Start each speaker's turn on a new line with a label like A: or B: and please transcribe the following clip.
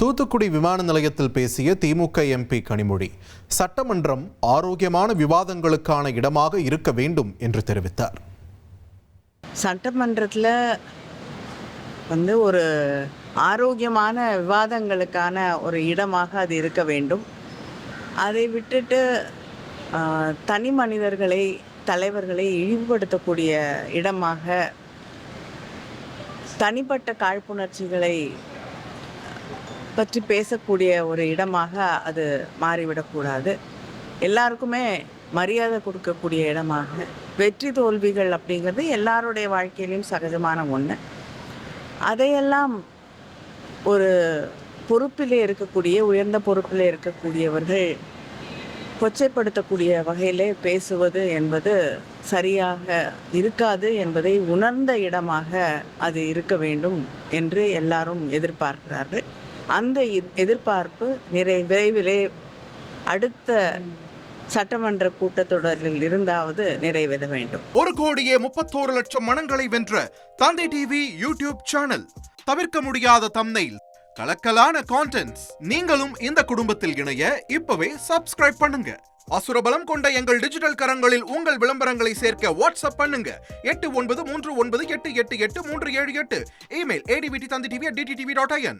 A: தூத்துக்குடி விமான நிலையத்தில் பேசிய திமுக எம்பி கனிமொழி, சட்டமன்றம் ஆரோக்கியமான விவாதங்களுக்கான இடமாக இருக்க வேண்டும் என்று தெரிவித்தார்.
B: சட்டமன்றத்தில் ஒரு ஆரோக்கியமான விவாதங்களுக்கான ஒரு இடமாக அது இருக்க வேண்டும். அதை விட்டுட்டு தனி மனிதர்களை, தலைவர்களை இழிவுபடுத்தக்கூடிய இடமாக, தனிப்பட்ட காழ்ப்புணர்ச்சிகளை பற்றி பேசக்கூடிய ஒரு இடமாக அது மாறிவிடக்கூடாது. எல்லாருக்குமே மரியாதை கொடுக்கக்கூடிய இடமாக, வெற்றி தோல்விகள் அப்படிங்கிறது எல்லாருடைய வாழ்க்கையிலும் சகஜமான ஒன்று. அதையெல்லாம் ஒரு பொறுப்பிலே இருக்கக்கூடிய, உயர்ந்த பொறுப்பிலே இருக்கக்கூடியவர்கள் கொச்சைப்படுத்தக்கூடிய வகையிலே பேசுவது என்பது சரியாக இருக்காது என்பதை உணர்ந்த இடமாக அது இருக்க வேண்டும் என்று எல்லாரும் எதிர்பார்க்கிறார்கள். அந்த எதிர்பார்ப்பு விரைவிலே அடுத்த சட்டமன்ற கூட்டத்தொடரில் இருந்தாவது நிறைவேற வேண்டும்.
C: 1,31,00,000 மனங்களை வென்ற தந்தை டிவி யூடியூப் சேனல். தவிர்க்க முடியாத தம்ப்நெயில், கலக்கலான கான்டென்ட்ஸ். நீங்களும் இந்த குடும்பத்தில் இணைய இப்பவே சப்ஸ்கிரைப் பண்ணுங்க. அசுரபலம் கொண்ட எங்கள் டிஜிட்டல் கரங்களில் உங்கள் விளம்பரங்களை சேர்க்க வாட்ஸ்அப் பண்ணுங்க. 893988883778. Email advttv@dttv.in.